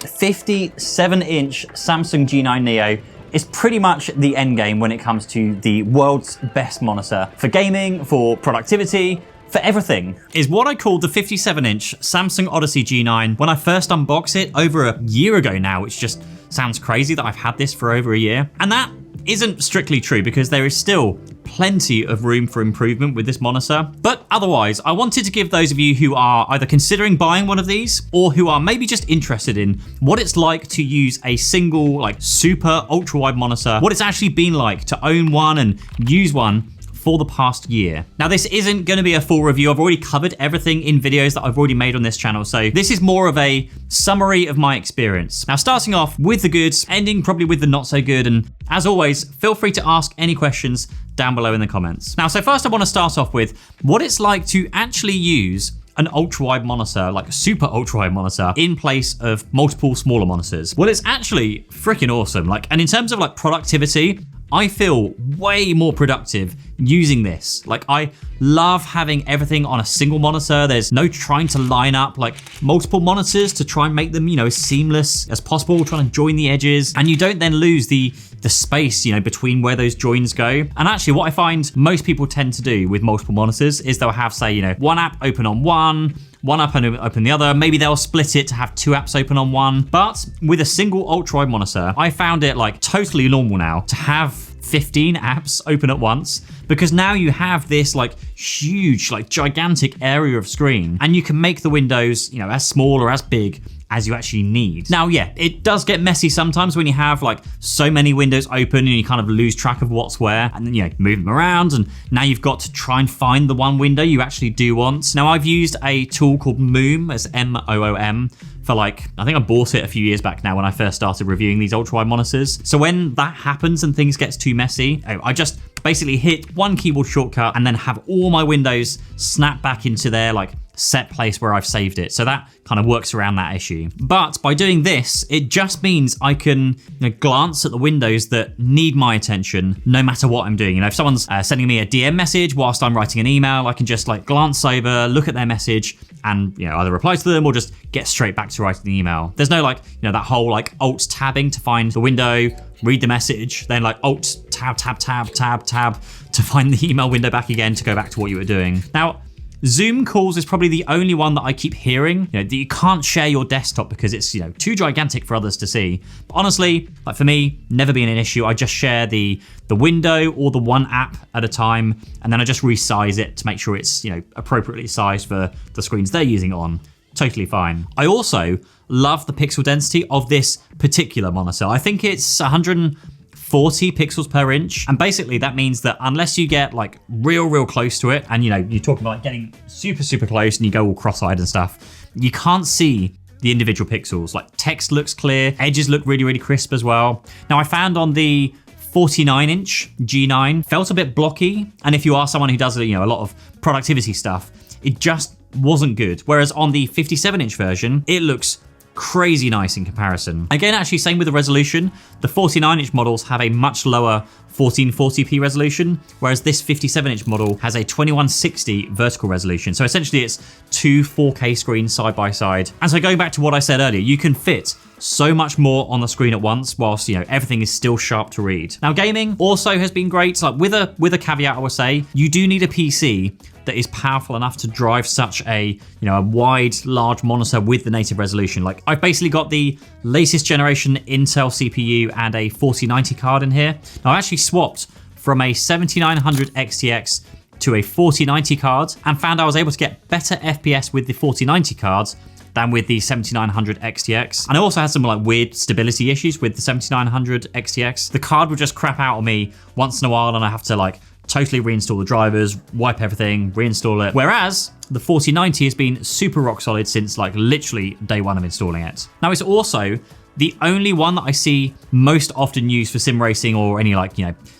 57-inch Samsung G9 Neo is pretty much the end game when it comes to the world's best monitor for gaming, for productivity, for everything. Is what I called the 57-inch Samsung Odyssey G9 when I first unboxed it over a year ago now, which just sounds crazy that I've had this for over a year. And that isn't strictly true because there is still plenty of room for improvement with this monitor. But otherwise, I wanted to give those of you who are either considering buying one of these or who are maybe just interested in what it's like to use a single like super ultra wide monitor, what it's actually been like to own one and use one for the past year. Now, this isn't going to be a full review. I've already covered everything in videos that I've already made on this channel. So this is more of a summary of my experience. Now, starting off with the goods, ending probably with the not so good. And as always, feel free to ask any questions down below in the comments. Now, so first I want to start off with what it's like to actually use an ultra-wide monitor, like a super ultra-wide monitor, in place of multiple smaller monitors. Well, it's actually freaking awesome. And in terms of productivity, I feel way more productive using this. I love having everything on a single monitor. There's no trying to line up multiple monitors to try and make them, as seamless as possible, trying to join the edges. And you don't then lose the space, between where those joins go. And actually what I find most people tend to do with multiple monitors is they'll have, say, one app open on one app and open the other. Maybe they'll split it to have two apps open on one. But with a single ultra-wide monitor, I found it totally normal now to have 15 apps open at once, because now you have this huge, gigantic area of screen, and you can make the windows, as small or as big as you actually need. Now, yeah, it does get messy sometimes when you have so many windows open and you kind of lose track of what's where, and then move them around, and now you've got to try and find the one window you actually do want. Now, I've used a tool called Moom, as M-O-O-M, for I think I bought it a few years back now when I first started reviewing these ultra-wide monitors. So when that happens and things gets too messy, I just basically hit one keyboard shortcut and then have all my windows snap back into their set place where I've saved it. So that kind of works around that issue. But by doing this, it just means I can glance at the windows that need my attention no matter what I'm doing. If someone's sending me a DM message whilst I'm writing an email, I can just glance over, look at their message, and either reply to them or just get straight back to writing the email. There's no that whole alt tabbing to find the window, read the message, then alt tab to find the email window back again to go back to what you were doing. Now, Zoom calls is probably the only one that I keep hearing, that you can't share your desktop because it's, too gigantic for others to see. But honestly, for me, never been an issue. I just share the window or the one app at a time, and then I just resize it to make sure it's, appropriately sized for the screens they're using it on. Totally fine. I also love the pixel density of this particular monitor. I think it's 140 pixels per inch. And basically that means that unless you get real close to it, and you're talking about getting super close and you go all cross-eyed and stuff, you can't see the individual pixels. Text looks clear, edges look really crisp as well. Now, I found on the 49-inch G9 felt a bit blocky, and if you are someone who does a lot of productivity stuff, it just wasn't good. Whereas on the 57-inch version, it looks crazy nice in comparison. Again, actually, same with the resolution. The 49-inch models have a much lower 1440p resolution, whereas this 57-inch model has a 2160 vertical resolution. So essentially it's two 4K screens side by side. And so going back to what I said earlier, you can fit so much more on the screen at once whilst everything is still sharp to read. Now, gaming also has been great. With a caveat, I would say you do need a PC that is powerful enough to drive such a a wide, large monitor with the native resolution. I've basically got the latest generation Intel CPU and a 4090 card in here. Now, I actually swapped from a 7900 XTX to a 4090 card and found I was able to get better FPS with the 4090 cards than with the 7900 XTX. And I also had some weird stability issues with the 7900 XTX. The card would just crap out on me once in a while, and I have to totally reinstall the drivers, wipe everything, reinstall it. Whereas the 4090 has been super rock solid since literally day one of installing it. Now, it's also the only one that I see most often used for sim racing or any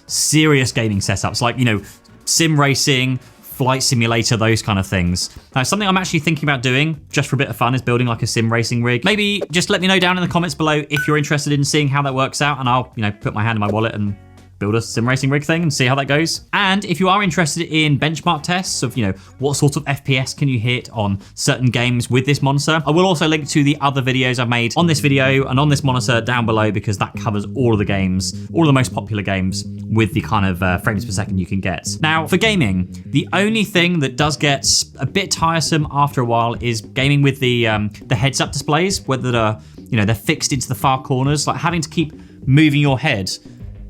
serious gaming setups, sim racing, flight simulator, those kind of things. Something I'm actually thinking about doing just for a bit of fun is building a sim racing rig. Maybe just let me know down in the comments below if you're interested in seeing how that works out, and I'll put my hand in my wallet and build a sim racing rig thing and see how that goes. And if you are interested in benchmark tests of, what sort of FPS can you hit on certain games with this monitor, I will also link to the other videos I've made on this video and on this monitor down below, because that covers all of the games, all of the most popular games with the kind of frames per second you can get. Now, for gaming, the only thing that does get a bit tiresome after a while is gaming with the heads-up displays, whether they're fixed into the far corners, like having to keep moving your head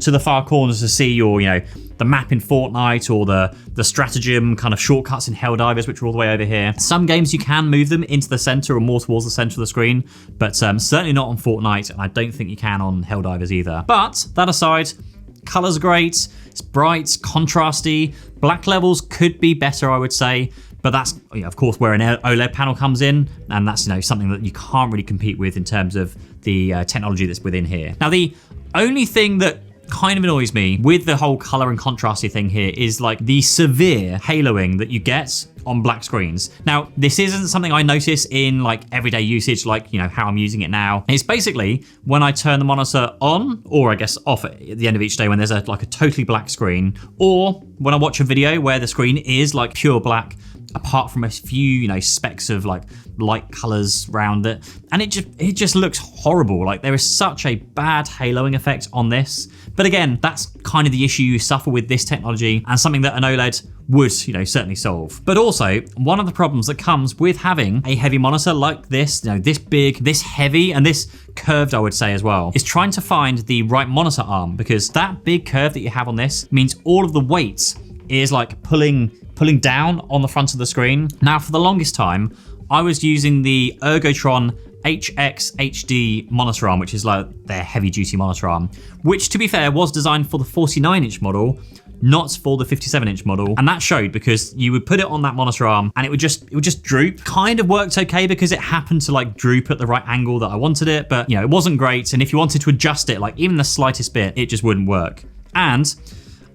to the far corners to see your, the map in Fortnite, or the stratagem kind of shortcuts in Helldivers, which are all the way over here. Some games you can move them into the center or more towards the center of the screen, but certainly not on Fortnite, and I don't think you can on Helldivers either. But that aside, colors are great, it's bright, contrasty. Black levels could be better, I would say, but that's, of course, where an OLED panel comes in, and that's something that you can't really compete with in terms of the technology that's within here. Now, the only thing that kind of annoys me with the whole color and contrasty thing here is like the severe haloing that you get on black screens. Now, this isn't something I notice in like everyday usage, like, how I'm using it now. It's basically when I turn the monitor on, or I guess off at the end of each day when there's a totally black screen, or when I watch a video where the screen is like pure black, apart from a few, specks of like light colors around it. And it just looks horrible. Like, there is such a bad haloing effect on this. But again, that's kind of the issue you suffer with this technology, and something that an OLED would, certainly solve. But also, one of the problems that comes with having a heavy monitor like this, this big, this heavy, and this curved, I would say as well, is trying to find the right monitor arm, because that big curve that you have on this means all of the weight is like pulling down on the front of the screen. Now, for the longest time, I was using the Ergotron HX HD monitor arm, which is like their heavy duty monitor arm, which, to be fair, was designed for the 49-inch model, not for the 57-inch model. And that showed, because you would put it on that monitor arm and it would just droop. Kind of worked okay because it happened to like droop at the right angle that I wanted it, but it wasn't great. And if you wanted to adjust it, like even the slightest bit, it just wouldn't work. And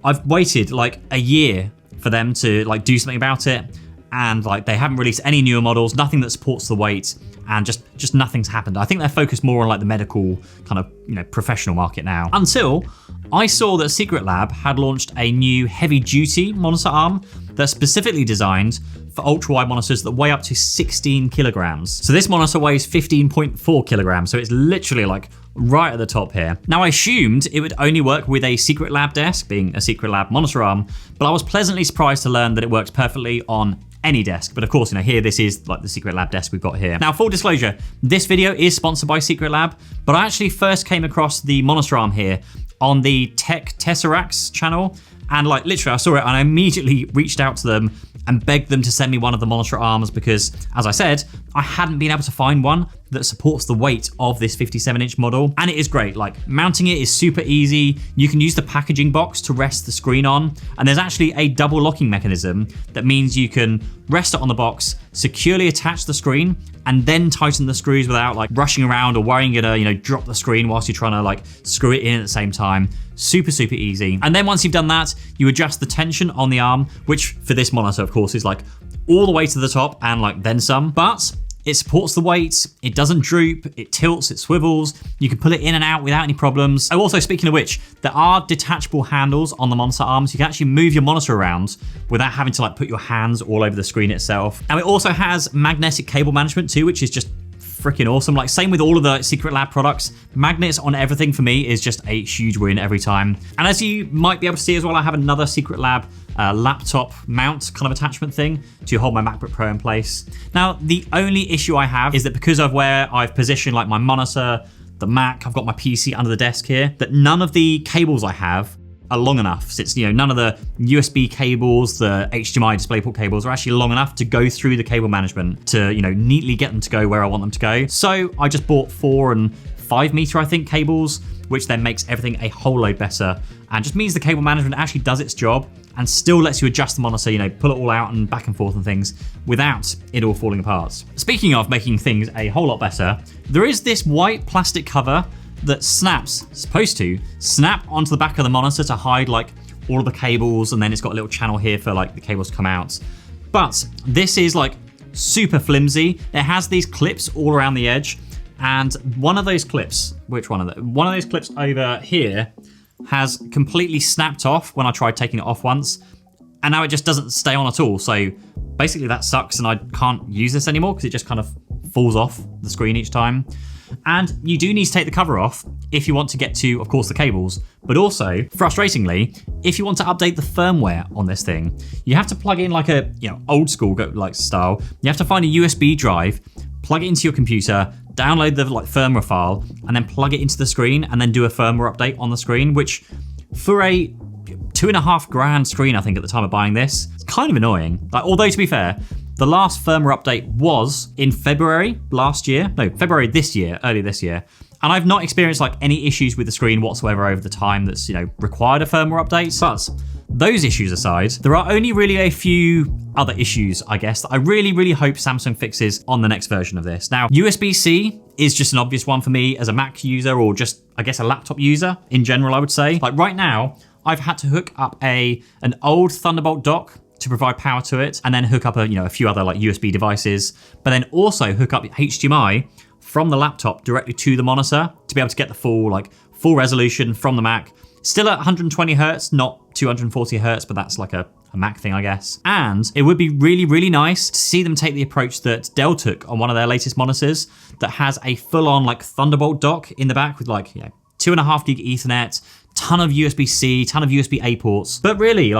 I've waited like a year for them to like do something about it, and like they haven't released any newer models, nothing that supports the weight, and just nothing's happened. I think they're focused more on like the medical kind of professional market now, until I saw that Secret Lab had launched a new heavy duty monitor arm that's specifically designed for ultra-wide monitors that weigh up to 16 kilograms. So this monitor weighs 15.4 kilograms, so it's literally like right at the top here. Now, I assumed it would only work with a Secret Lab desk, being a Secret Lab monitor arm, but I was pleasantly surprised to learn that it works perfectly on any desk. But of course, here this is like the Secret Lab desk we've got here. Now, full disclosure, this video is sponsored by Secret Lab, but I actually first came across the monitor arm here on the Tech Tesseracts channel, and like literally I saw it and I immediately reached out to them and begged them to send me one of the monitor arms, because, as I said, I hadn't been able to find one that supports the weight of this 57-inch model. And it is great. Like, mounting it is super easy. You can use the packaging box to rest the screen on, and there's actually a double locking mechanism that means you can rest it on the box, securely attach the screen, and then tighten the screws without like rushing around or worrying you're gonna, drop the screen whilst you're trying to like screw it in at the same time. Super, super easy. And then once you've done that, you adjust the tension on the arm, which for this monitor, of course, is like all the way to the top and like then some. But it supports the weight, it doesn't droop, it tilts, it swivels, you can pull it in and out without any problems. Oh, also, speaking of which, there are detachable handles on the monitor arms. You can actually move your monitor around without having to like put your hands all over the screen itself. Now, it also has magnetic cable management too, which is just freaking awesome. Like, same with all of the Secret Lab products. Magnets on everything for me is just a huge win every time. And as you might be able to see as well, I have another Secret Lab laptop mount kind of attachment thing to hold my MacBook Pro in place. Now, the only issue I have is that because of where I've positioned like my monitor, the Mac, I've got my PC under the desk here, that none of the cables I have are long enough, since none of the USB cables, the HDMI DisplayPort cables are actually long enough to go through the cable management to neatly get them to go where I want them to go. So I just bought 4 and 5 meter, I think, cables, which then makes everything a whole load better, and just means the cable management actually does its job and still lets you adjust the monitor, pull it all out and back and forth and things without it all falling apart. Speaking of making things a whole lot better, there is this white plastic cover that supposed to snap onto the back of the monitor to hide like all of the cables, and then it's got a little channel here for like the cables to come out. But this is like super flimsy. It has these clips all around the edge, and one of those clips, one of those clips over here has completely snapped off when I tried taking it off once, and now it just doesn't stay on at all. So basically that sucks, and I can't use this anymore because it just kind of falls off the screen each time. And you do need to take the cover off if you want to get to, of course, the cables, but also, frustratingly, if you want to update the firmware on this thing, you have to plug in like a, old school like style. You have to find a USB drive, plug it into your computer, download the firmware file, and then plug it into the screen, and then do a firmware update on the screen, which for a $2,500 screen, I think at the time of buying this, it's kind of annoying. Although to be fair, the last firmware update was in February February this year, early this year. And I've not experienced any issues with the screen whatsoever over the time that's, required a firmware update. But those issues aside, there are only really a few other issues, I guess, that I really, really hope Samsung fixes on the next version of this. Now, USB-C is just an obvious one for me as a Mac user, or just, I guess, a laptop user in general, I would say. Right now, I've had to hook up an old Thunderbolt dock to provide power to it, and then hook up a few other USB devices, but then also hook up HDMI from the laptop directly to the monitor to be able to get the full resolution from the Mac. Still at 120 Hertz, not 240 Hertz, but that's like a Mac thing, I guess. And it would be really, really nice to see them take the approach that Dell took on one of their latest monitors that has a full-on Thunderbolt dock in the back with 2.5 gig Ethernet, ton of USB-C, ton of USB-A ports. But really,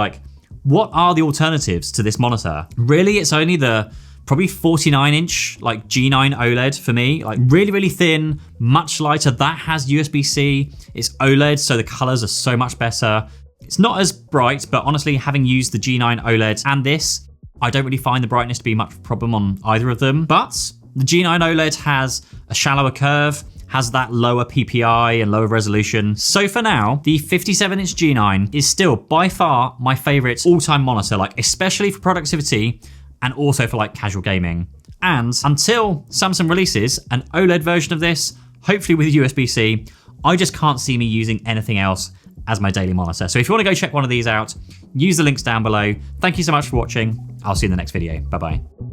what are the alternatives to this monitor? Really, it's only the probably 49-inch G9 OLED for me. Really, really thin, much lighter. That has USB-C. It's OLED, so the colors are so much better. It's not as bright, but honestly, having used the G9 OLED and this, I don't really find the brightness to be much of a problem on either of them. But the G9 OLED has a shallower curve, has that lower PPI and lower resolution. So for now, the 57-inch G9 is still by far my favorite all-time monitor, especially for productivity and also for casual gaming. And until Samsung releases an OLED version of this, hopefully with USB-C, I just can't see me using anything else as my daily monitor. So if you want to go check one of these out, use the links down below. Thank you so much for watching. I'll see you in the next video. Bye-bye.